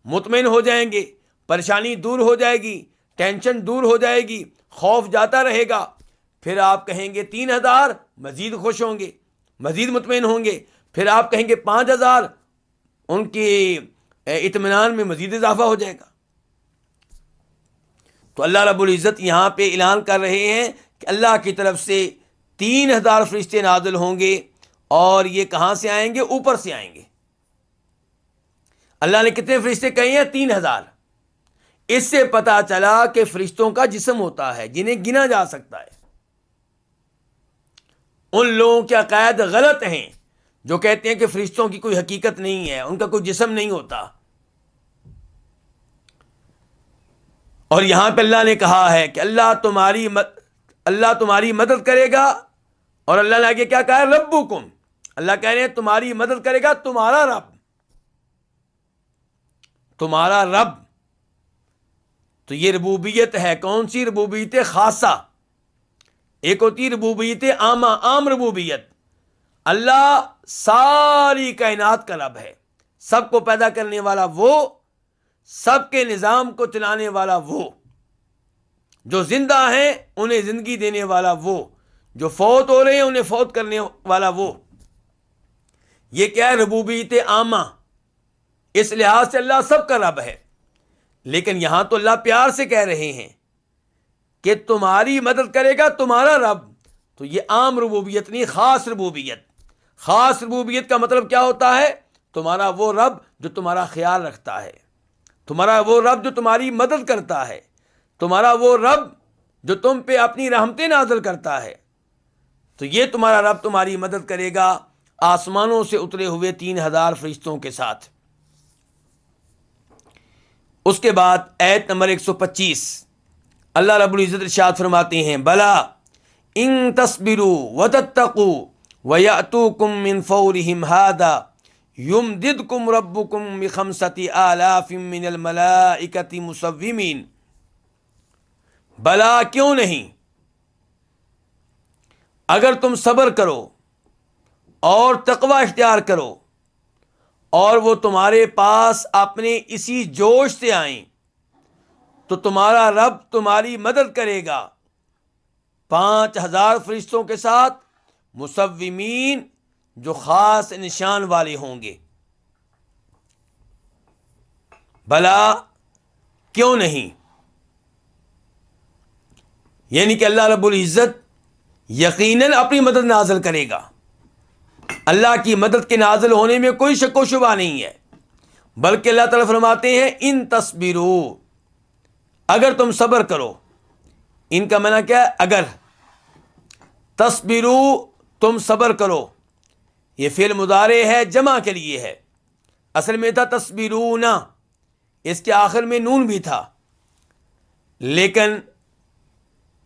مطمئن ہو جائیں گے، پریشانی دور ہو جائے گی، ٹینشن دور ہو جائے گی، خوف جاتا رہے گا. پھر آپ کہیں گے 3000، مزید خوش ہوں گے، مزید مطمئن ہوں گے. پھر آپ کہیں گے 5000، ان کی اطمینان میں مزید اضافہ ہو جائے گا. تو اللہ رب العزت یہاں پہ اعلان کر رہے ہیں کہ اللہ کی طرف سے 3000 فرشتے نازل ہوں گے. اور یہ کہاں سے آئیں گے؟ اوپر سے آئیں گے. اللہ نے کتنے فرشتے کہے ہیں؟ 3000. اس سے پتا چلا کہ فرشتوں کا جسم ہوتا ہے جنہیں گنا جا سکتا ہے. ان لوگوں کے عقائد غلط ہیں جو کہتے ہیں کہ فرشتوں کی کوئی حقیقت نہیں ہے، ان کا کوئی جسم نہیں ہوتا. اور یہاں پہ اللہ نے کہا ہے کہ اللہ تمہاری مدد کرے گا. اور اللہ نے آگے کیا کہا ہے؟ ربکم. اللہ کہہ رہے ہیں تمہاری مدد کرے گا تمہارا رب. تمہارا رب. تو یہ ربوبیت ہے. کون سی ربوبیت خاصہ؟ ایک ہوتی ربوبیت عامہ، عام ربوبیت. اللہ ساری کائنات کا رب ہے، سب کو پیدا کرنے والا وہ، سب کے نظام کو چلانے والا وہ، جو زندہ ہیں انہیں زندگی دینے والا وہ، جو فوت ہو رہے ہیں انہیں فوت کرنے والا وہ. یہ کیا ہے؟ ربوبیت عامہ. اس لحاظ سے اللہ سب کا رب ہے. لیکن یہاں تو اللہ پیار سے کہہ رہے ہیں کہ تمہاری مدد کرے گا تمہارا رب. تو یہ عام ربوبیت نہیں، خاص ربوبیت. خاص ربوبیت کا مطلب کیا ہوتا ہے؟ تمہارا وہ رب جو تمہارا خیال رکھتا ہے، تمہارا وہ رب جو تمہاری مدد کرتا ہے، تمہارا وہ رب جو تم پہ اپنی رحمتیں نازل کرتا ہے. تو یہ تمہارا رب تمہاری مدد کرے گا آسمانوں سے اترے ہوئے 3000 فرشتوں کے ساتھ. اس کے بعد آیت نمبر 125 اللہ رب العزت ارشاد فرماتے ہیں بلا ان تصبروا وتتقوا ويأتوكم من فورهم هذا يمددكم ربكم ب5000 من الملائكة مسومين. بلا کیوں نہیں، اگر تم صبر کرو اور تقوی اختیار کرو اور وہ تمہارے پاس اپنے اسی جوش سے آئیں تو تمہارا رب تمہاری مدد کرے گا 5000 فرشتوں کے ساتھ، مسومین جو خاص نشان والے ہوں گے. بھلا کیوں نہیں، یعنی کہ اللہ رب العزت یقیناً اپنی مدد نازل کرے گا. اللہ کی مدد کے نازل ہونے میں کوئی شک و شبہ نہیں ہے. بلکہ اللہ تعالیٰ فرماتے ہیں ان تصبروا، اگر تم صبر کرو. ان کا معنی کیا ہے؟ اگر. تصبروا تم صبر کرو، یہ فعل مضارع ہے، جمع کے لیے ہے. اصل میں تھا تصبرون، اس کے آخر میں نون بھی تھا، لیکن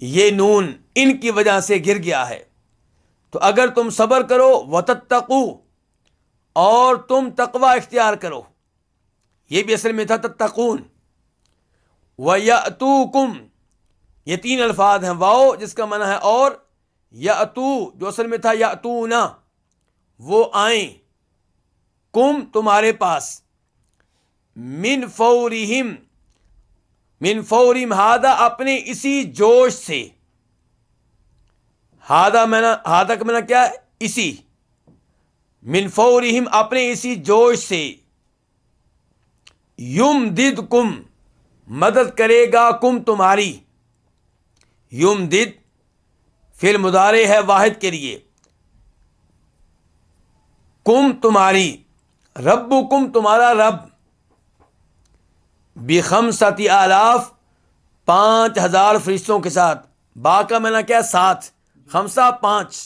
یہ نون ان کی وجہ سے گر گیا ہے. تو اگر تم صبر کرو وتتقوا، اور تم تقوی اختیار کرو، یہ بھی اصل میں تھا تتقون. وَيَأْتُوكُمْ، یہ 3 الفاظ ہیں. واؤ جس کا معنی ہے اور، یأتو جو اصل میں تھا یأتونا، وہ آئیں، کم تمہارے پاس، من فورہم، من فورہم ہادہ اپنے اسی جوش سے. ہادہ کا معنی کیا ہے؟ اسی. من فورہم اپنے اسی جوش سے. یمددکم مدد کرے گا کم تمہاری. یمدد فعل مضارع ہے واحد کے لیے. کم تمہاری، ربکم تمہارا رب، ب5000 5000 فرشتوں کے ساتھ. با کا معنی کیا؟ 7، 5 5.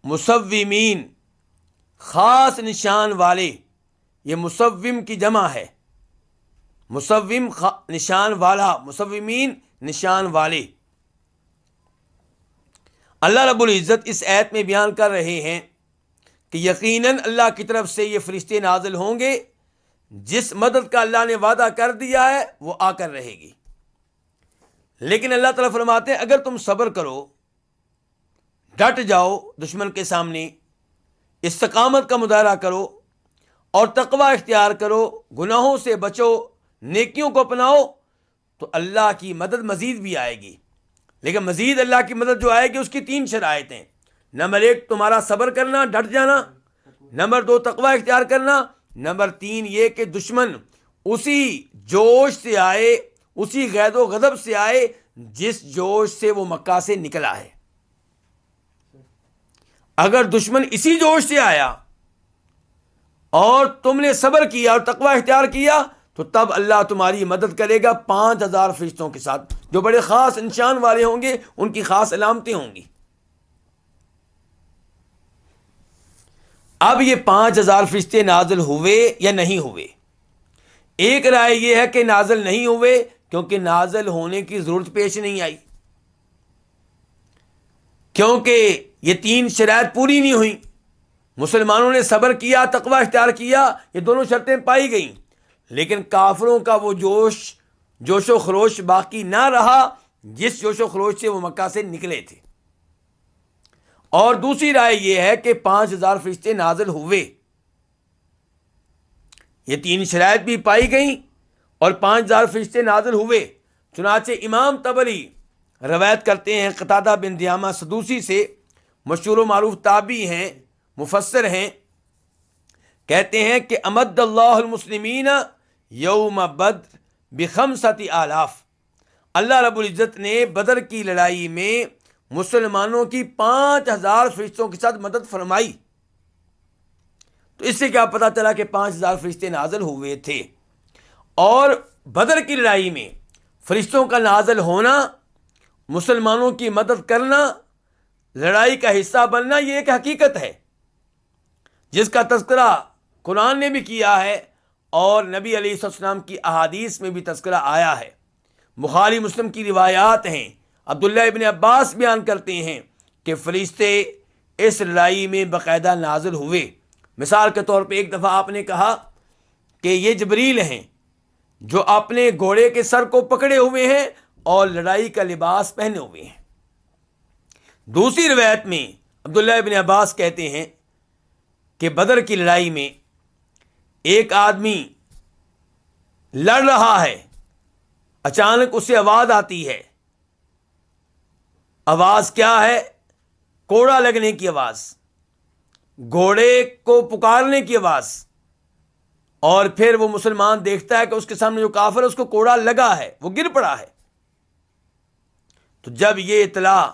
مسومین خاص نشان والے، یہ مصوم کی جمع ہے. مصوم نشان والا، مصومین نشان والے. اللہ رب العزت اس آیت میں بیان کر رہے ہیں کہ یقیناً اللہ کی طرف سے یہ فرشتے نازل ہوں گے. جس مدد کا اللہ نے وعدہ کر دیا ہے وہ آ کر رہے گی. لیکن اللہ تعالیٰ فرماتے ہیں اگر تم صبر کرو، ڈٹ جاؤ دشمن کے سامنے، استقامت کا مظاہرہ کرو اور تقوی اختیار کرو، گناہوں سے بچو، نیکیوں کو اپناؤ، تو اللہ کی مدد مزید بھی آئے گی. لیکن مزید اللہ کی مدد جو آئے گی اس کی 3 شرائط ہیں. نمبر 1 تمہارا صبر کرنا، ڈٹ جانا. نمبر 2 تقوی اختیار کرنا. نمبر 3 یہ کہ دشمن اسی جوش سے آئے، اسی غیظ و غضب سے آئے جس جوش سے وہ مکہ سے نکلا ہے. اگر دشمن اسی جوش سے آیا اور تم نے صبر کیا اور تقوی اختیار کیا تو تب اللہ تمہاری مدد کرے گا 5000 فرشتوں کے ساتھ، جو بڑے خاص نشان والے ہوں گے، ان کی خاص علامتیں ہوں گی. اب یہ 5000 فرشتے نازل ہوئے یا نہیں ہوئے؟ ایک رائے یہ ہے کہ نازل نہیں ہوئے کیونکہ نازل ہونے کی ضرورت پیش نہیں آئی، کیونکہ یہ 3 شرائط پوری نہیں ہوئیں. مسلمانوں نے صبر کیا، تقوی اختیار کیا، یہ دونوں شرطیں پائی گئیں، لیکن کافروں کا وہ جوش و خروش باقی نہ رہا جس جوش و خروش سے وہ مکہ سے نکلے تھے. اور دوسری رائے یہ ہے کہ 5000 فرشتے نازل ہوئے. یہ 3 شرائط بھی پائی گئیں اور 5000 فرشتے نازل ہوئے. چنانچہ امام طبری روایت کرتے ہیں قتادہ بن دعامہ سدوسی سے، مشہور و معروف تابعی ہیں، مفسر ہیں، کہتے ہیں کہ امد اللہ المسلمین یوم بدر ب5000. اللہ رب العزت نے بدر کی لڑائی میں مسلمانوں کی 5000 فرشتوں کے ساتھ مدد فرمائی. تو اس سے کیا پتہ چلا کہ 5000 فرشتے نازل ہوئے تھے. اور بدر کی لڑائی میں فرشتوں کا نازل ہونا، مسلمانوں کی مدد کرنا، لڑائی کا حصہ بننا، یہ ایک حقیقت ہے جس کا تذکرہ قرآن نے بھی کیا ہے اور نبی علیہ السلام کی احادیث میں بھی تذکرہ آیا ہے. بخاری مسلم کی روایات ہیں. عبداللہ ابن عباس بیان کرتے ہیں کہ فرشتے اس لڑائی میں باقاعدہ نازل ہوئے. مثال کے طور پہ ایک دفعہ آپ نے کہا کہ یہ جبریل ہیں جو اپنے گھوڑے کے سر کو پکڑے ہوئے ہیں اور لڑائی کا لباس پہنے ہوئے ہیں. دوسری روایت میں عبداللہ ابن عباس کہتے ہیں کہ بدر کی لڑائی میں ایک آدمی لڑ رہا ہے، اچانک اسے آواز آتی ہے. آواز کیا ہے؟ کوڑا لگنے کی آواز، گھوڑے کو پکارنے کی آواز. اور پھر وہ مسلمان دیکھتا ہے کہ اس کے سامنے جو کافر ہے اس کو کوڑا لگا ہے، وہ گر پڑا ہے. تو جب یہ اطلاع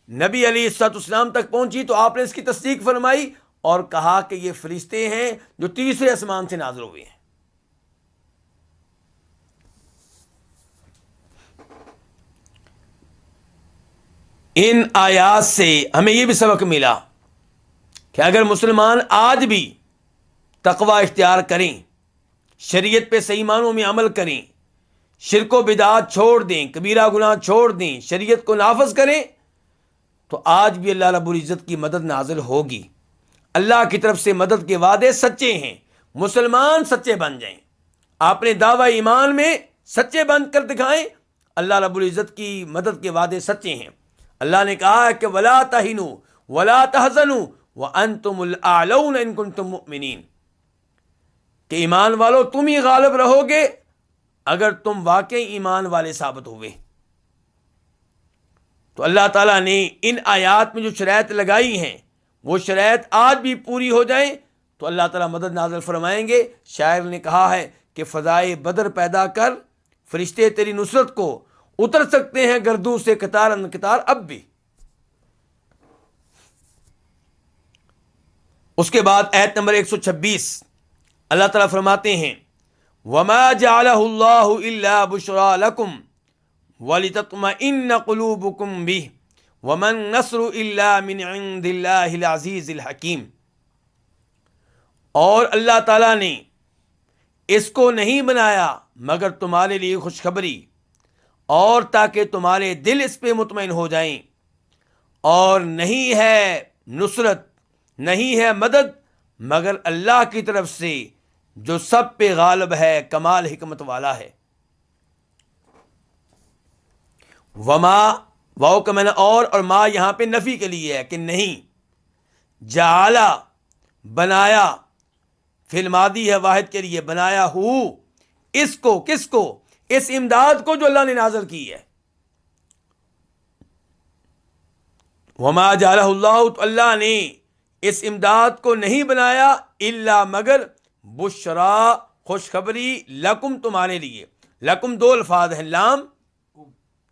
نبی علیہ السلام تک پہنچی تو آپ نے اس کی تصدیق فرمائی اور کہا کہ یہ فرشتے ہیں جو تیسرے آسمان سے نازل ہوئے ہیں. ان آیات سے ہمیں یہ بھی سبق ملا کہ اگر مسلمان آج بھی تقوی اختیار کریں، شریعت پہ صحیح معنوں میں عمل کریں، شرک و بدعات چھوڑ دیں، کبیرہ گناہ چھوڑ دیں، شریعت کو نافذ کریں، تو آج بھی اللہ رب العزت کی مدد نازل ہوگی. اللہ کی طرف سے مدد کے وعدے سچے ہیں. مسلمان سچے بن جائیں، اپنے دعوی ایمان میں سچے بن کر دکھائیں. اللہ رب العزت کی مدد کے وعدے سچے ہیں. اللہ نے کہا ہے کہ وَلَا تَهِنُوا وَلَا تَحْزَنُوا وَأَنْتُمُ الْأَعْلَوْنَ إِن كُنتُم مُؤْمِنِينَ، کہ ایمان والو تم ہی غالب رہو گے اگر تم واقعی ایمان والے ثابت ہوئے. تو اللہ تعالیٰ نے ان آیات میں جو شرائط لگائی ہیں وہ شرائط آج بھی پوری ہو جائیں تو اللہ تعالیٰ مدد نازل فرمائیں گے. شاعر نے کہا ہے کہ فضائے بدر پیدا کر، فرشتے تیری نصرت کو اتر سکتے ہیں گردوں سے قطار ان قطار اب بھی. اس کے بعد آیت نمبر 126 اللہ تعالیٰ فرماتے ہیں وَمَا جَعَلَهُ اللَّهُ إِلَّا بُشْرَى لَكُمْ وَلِتَطْمَئِنَّ قُلُوبُكُمْ بِهِ وَمَا النَّصْرُ إِلَّا مِنْ عِنْدِ اللَّهِ الْعَزِيزِ الْحَكِيمِ. اور اللہ تعالیٰ نے اس کو نہیں بنایا مگر تمہارے لیے خوشخبری اور تاکہ تمہارے دل اس پہ مطمئن ہو جائیں، اور نہیں ہے نصرت، نہیں ہے مدد مگر اللہ کی طرف سے جو سب پہ غالب ہے، کمال حکمت والا ہے۔ وما، واو کا معنی اور ما یہاں پہ نفی کے لیے ہے کہ نہیں، جعلا بنایا، فعل ماضی ہے واحد کے لیے، بنایا ہو اس کو، کس کو؟ اس امداد کو جو اللہ نے نازل کی ہے۔ وما جعلہ اللہ، تو اللہ نے اس امداد کو نہیں بنایا الا مگر بشرا، خوشخبری، لکم تمہارے لیے۔ لکم دو الفاظ ہیں، لام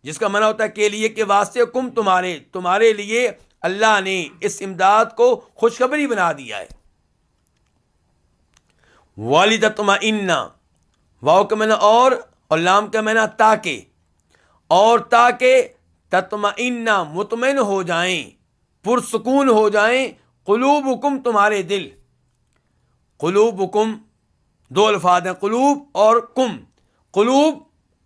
جس کا معنی ہوتا ہے کے لیے کے واسطے، کم تمہارے لیے اللہ نے اس امداد کو خوشخبری بنا دیا ہے۔ وَلِتَطْمَئِنَّ، واو کا معنی اور لام کا معنی تاکہ، اور تاکہ تطمئن، مطمئن ہو جائیں، پرسکون ہو جائیں، قلوبکم، تمہارے دل۔ قلوبکم دو الفاظ ہیں، قلوب اور کم۔ قلوب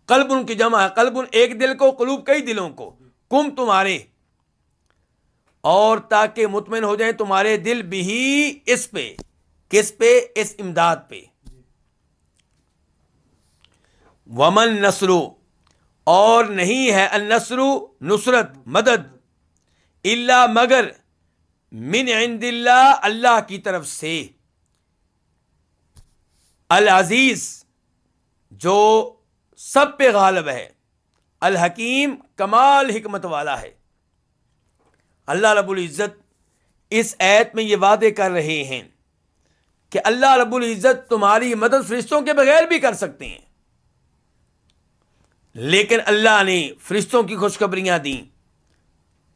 قلب ان کی جمع ہے، قلب ایک دل کو، قلوب کئی دلوں کو، کم تمہارے، اور تاکہ مطمئن ہو جائیں تمہارے دل بھی، اس پہ، کس پہ؟ اس امداد پہ۔ ومن نصر، اور نہیں ہے النصر، نصرت، مدد، الا مگر من عند اللہ، اللہ کی طرف سے، العزیز جو سب پہ غالب ہے، الحکیم کمال حکمت والا ہے۔ اللہ رب العزت اس آیت میں یہ وعدے کر رہے ہیں کہ اللہ رب العزت تمہاری مدد فرشتوں کے بغیر بھی کر سکتے ہیں، لیکن اللہ نے فرشتوں کی خوشخبریاں دیں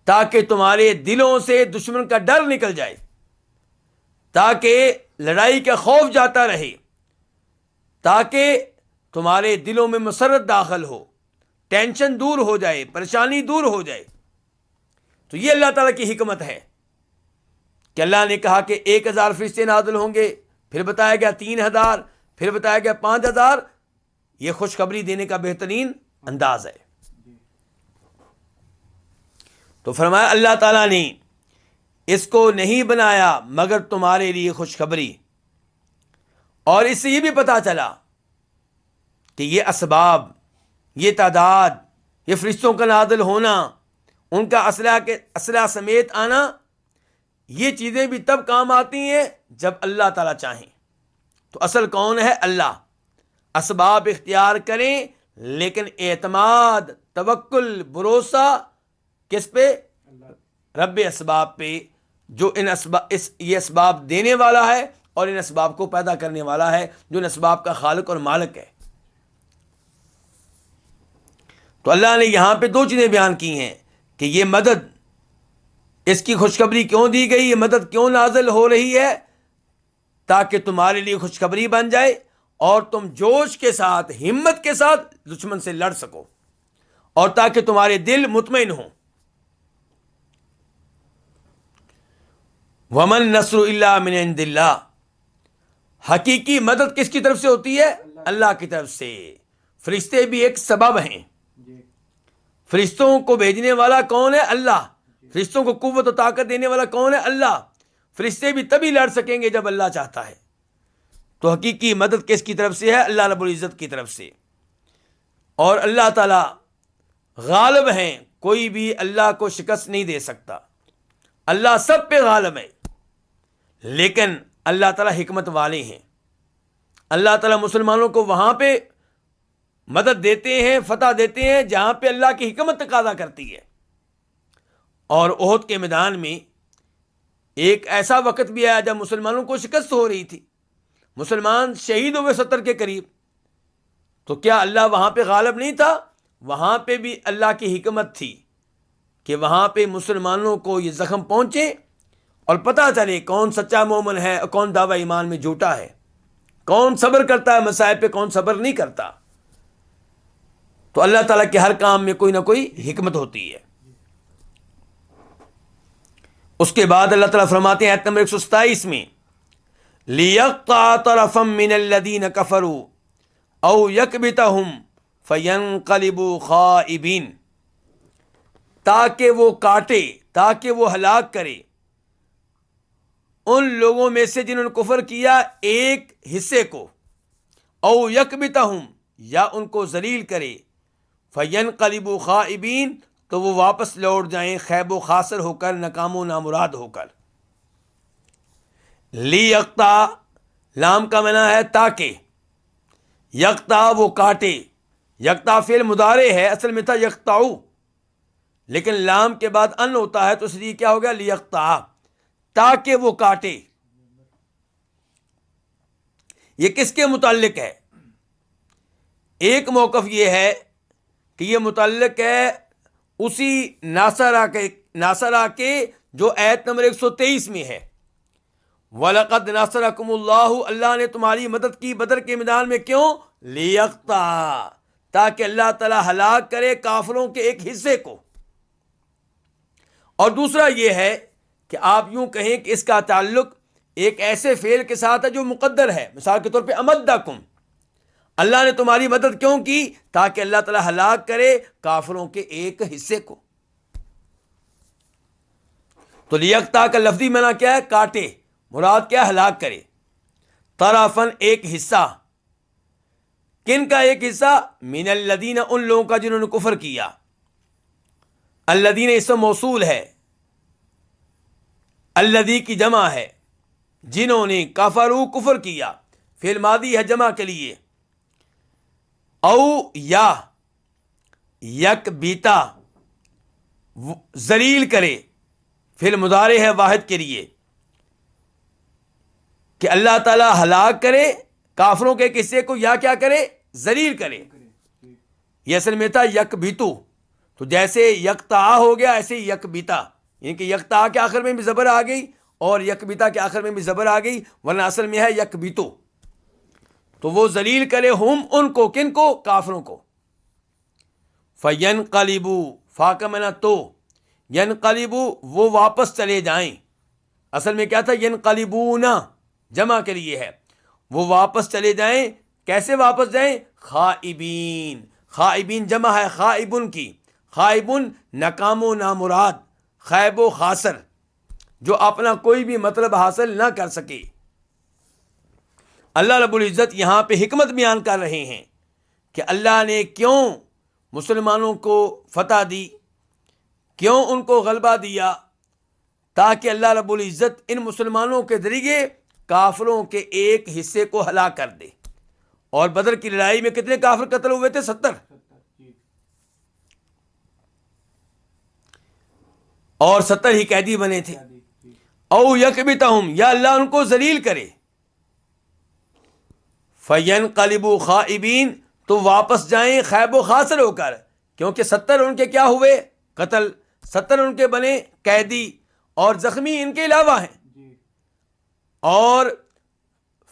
تاکہ تمہارے دلوں سے دشمن کا ڈر نکل جائے، تاکہ لڑائی کا خوف جاتا رہے، تاکہ تمہارے دلوں میں مسرت داخل ہو، ٹینشن دور ہو جائے، پریشانی دور ہو جائے۔ تو یہ اللہ تعالیٰ کی حکمت ہے کہ اللہ نے کہا کہ 1000 فرشتے نازل ہوں گے، پھر بتایا گیا 3000، پھر بتایا گیا 5000۔ یہ خوشخبری دینے کا بہترین انداز ہے۔ تو فرمایا اللہ تعالیٰ نے اس کو نہیں بنایا مگر تمہارے لیے خوشخبری، اور اس سے یہ بھی پتا چلا کہ یہ اسباب، یہ تعداد، یہ فرشتوں کا نازل ہونا، ان کا اسلحہ سمیت آنا، یہ چیزیں بھی تب کام آتی ہیں جب اللہ تعالیٰ چاہیں۔ تو اصل کون ہے؟ اللہ۔ اسباب اختیار کریں لیکن اعتماد، توکل، بھروسہ کس پہ؟ رب اسباب پہ، جو یہ اسباب دینے والا ہے اور ان اسباب کو پیدا کرنے والا ہے، جو ان اسباب کا خالق اور مالک ہے۔ تو اللہ نے یہاں پہ 2 چیزیں بیان کی ہیں کہ یہ مدد، اس کی خوشخبری کیوں دی گئی، یہ مدد کیوں نازل ہو رہی ہے، تاکہ تمہارے لیے خوشخبری بن جائے اور تم جوش کے ساتھ، ہمت کے ساتھ دشمن سے لڑ سکو، اور تاکہ تمہارے دل مطمئن ہوں۔ ومن نصر الا من عند اللہ، حقیقی مدد کس کی طرف سے ہوتی ہے؟ اللہ کی طرف سے۔ فرشتے بھی ایک سبب ہیں، فرشتوں کو بھیجنے والا کون ہے؟ اللہ۔ فرشتوں کو قوت و طاقت دینے والا کون ہے؟ اللہ۔ فرشتے بھی تبھی لڑ سکیں گے جب اللہ چاہتا ہے۔ تو حقیقی مدد کس کی طرف سے ہے؟ اللہ رب العزت کی طرف سے۔ اور اللہ تعالی غالب ہیں، کوئی بھی اللہ کو شکست نہیں دے سکتا، اللہ سب پہ غالب ہے، لیکن اللہ تعالی حکمت والے ہیں۔ اللہ تعالی مسلمانوں کو وہاں پہ مدد دیتے ہیں، فتح دیتے ہیں جہاں پہ اللہ کی حکمت تقاضا کرتی ہے۔ اور احد کے میدان میں ایک ایسا وقت بھی آیا جب مسلمانوں کو شکست ہو رہی تھی، مسلمان شہید ہوئے 70 کے قریب، تو کیا اللہ وہاں پہ غالب نہیں تھا؟ وہاں پہ بھی اللہ کی حکمت تھی کہ وہاں پہ مسلمانوں کو یہ زخم پہنچے اور پتہ چلے کون سچا مومن ہے اور کون دعوی ایمان میں جھوٹا ہے، کون صبر کرتا ہے مصائب پہ، کون صبر نہیں کرتا۔ تو اللہ تعالیٰ کے ہر کام میں کوئی نہ کوئی حکمت ہوتی ہے۔ اس کے بعد اللہ تعالیٰ فرماتے ہیں آیت نمبر 127 میں، لِيَقْطَعَ طَرَفًا مِّنَ الَّذِينَ كَفَرُوا أَوْ يَكْبِتَهُمْ فَيَنْقَلِبُوا خَائِبِينَ، تاکہ وہ کاٹے، تاکہ وہ ہلاک کرے ان لوگوں میں سے جنہوں نے کفر کیا ایک حصے کو، او یکبتہم، یا ان کو ذلیل کرے، فینقلبوا خائبین، تو وہ واپس لوٹ جائیں خیب و خاسر ہو کر، ناکام و نامراد ہو کر۔ لیقطع، لام کا معنی ہے تاکہ، یقطع وہ کاٹے، یقطع فعل مضارع ہے، اصل میں تھا یقطعو، لیکن لام کے بعد ان ہوتا ہے تو اس لیے کیا ہو گیا لیقطع، تاکہ وہ کاٹے۔ یہ کس کے متعلق ہے؟ ایک موقف یہ ہے کہ یہ متعلق ہے اسی ناصرہ کے جو آیت نمبر 123 میں ہے، وَلَقَدْ نَصَرَكُمُ اللَّهُ، اللہ نے تمہاری مدد کی بدر کے میدان میں، کیوں؟ لِيَقْطَعَ، تاکہ اللہ تعالیٰ ہلاک کرے کافروں کے ایک حصے کو۔ اور دوسرا یہ ہے کہ آپ یوں کہیں کہ اس کا تعلق ایک ایسے فعل کے ساتھ ہے جو مقدر ہے، مثال کے طور پہ امدکم، اللہ نے تمہاری مدد کیوں کی؟ تاکہ اللہ تعالیٰ ہلاک کرے کافروں کے ایک حصے کو۔ تو لیقطع کا لفظی معنی کیا ہے؟ کاٹے، مراد کیا؟ ہلاک کرے۔ طرفاً، ایک حصہ، کن کا ایک حصہ؟ من الذین، ان لوگوں کا جنہوں نے کفر کیا۔ الذین اسم موصول ہے، الذی کی جمع ہے، جنہوں نے، کفروا کفر کیا، فعل ماضی ہے جمع کے لیے، او یا یکبیتا ذلیل کرے، فعل مضارع ہے واحد کے لیے، کہ اللہ تعالیٰ ہلاک کرے کافروں کے حصے کو، یا کیا کرے؟ ذلیل کرے۔ یہ اصل میں تھا یکبیتو، تو جیسے یقطع ہو گیا ایسے یکبیتا، یعنی کہ یقطع کے آخر میں بھی زبر آ گئی اور یکبیتا کے آخر میں بھی زبر آ گئی، ورنہ اصل میں ہے یکبیتو۔ تو وہ ذلیل کرے ہم، ان کو، کن کو؟ کافروں کو۔ فینقلبوا، فا کا معنی تو، ینقلبوا وہ واپس چلے جائیں، اصل میں کیا تھا؟ ینقلبون، جمع کے لیے ہے، وہ واپس چلے جائیں۔ کیسے واپس جائیں؟ خائبین، خائبین جمع ہے خائبن کی، خائبن ناکام و نامراد، خیب و خاسر، جو اپنا کوئی بھی مطلب حاصل نہ کر سکے۔ اللہ رب العزت یہاں پہ حکمت بیان کر رہے ہیں کہ اللہ نے کیوں مسلمانوں کو فتح دی، کیوں ان کو غلبہ دیا، تاکہ اللہ رب العزت ان مسلمانوں کے ذریعے کافروں کے ایک حصے کو ہلاک کر دے۔ اور بدر کی لڑائی میں کتنے کافر قتل ہوئے تھے؟ 70۔ اور 70 ہی قیدی بنے تھے۔ او یکبتہم، یا اللہ ان کو ذلیل کرے، فینقلبوا خائبین، تو واپس جائیں خیب و خاسر ہو کر، کیونکہ 70 ان کے کیا ہوئے؟ قتل، 70 ان کے بنے قیدی، اور زخمی ان کے علاوہ ہیں، اور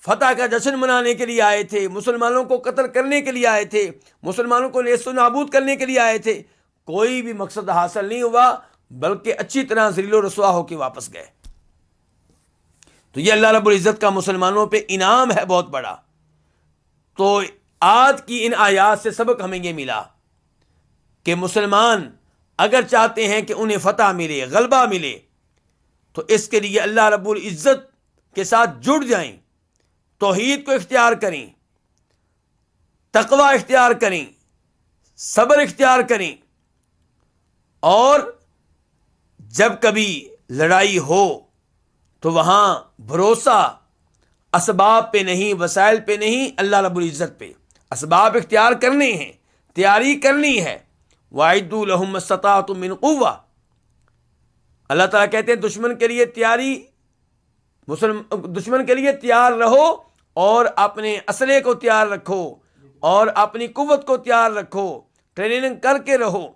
فتح کا جشن منانے کے لیے آئے تھے، مسلمانوں کو قتل کرنے کے لیے آئے تھے، مسلمانوں کو نیست و نابود کرنے کے لیے آئے تھے، کوئی بھی مقصد حاصل نہیں ہوا، بلکہ اچھی طرح ذلیل و رسوا ہو کے واپس گئے۔ تو یہ اللہ رب العزت کا مسلمانوں پہ انعام ہے بہت بڑا۔ تو آج کی ان آیات سے سبق ہمیں یہ ملا کہ مسلمان اگر چاہتے ہیں کہ انہیں فتح ملے، غلبہ ملے، تو اس کے لیے اللہ رب العزت کے ساتھ جڑ جائیں، توحید کو اختیار کریں، تقوی اختیار کریں، صبر اختیار کریں، اور جب کبھی لڑائی ہو تو وہاں بھروسہ اسباب پہ نہیں، وسائل پہ نہیں، اللہ رب العزت پہ۔ اسباب اختیار کرنے ہیں، تیاری کرنی ہے۔ وَأَعِدُّوا لَهُمْ مَا اسْتَطَعْتُم مِّن قُوَّةٍ، اللہ تعالیٰ کہتے ہیں دشمن کے لیے تیاری، دشمن کے لیے تیار رہو، اور اپنے اسلحے کو تیار رکھو، اور اپنی قوت کو تیار رکھو، ٹریننگ کر کے رہو،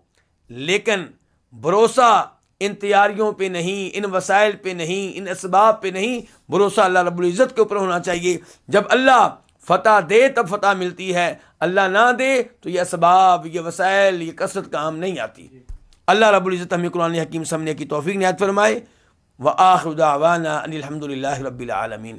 لیکن بھروسہ ان تیاریوں پہ نہیں، ان وسائل پہ نہیں، ان اسباب پہ نہیں، بھروسہ اللہ رب العزت کے اوپر ہونا چاہیے۔ جب اللہ فتح دے تب فتح ملتی ہے، اللہ نہ دے تو یہ اسباب، یہ وسائل، یہ کثرت کام نہیں آتی۔ اللہ رب العزت ہمیں قرآن حکیم سمجھنے کی توفیق عنایت فرمائے۔ وآخر دعوانا ان الحمد للہ رب العالمین۔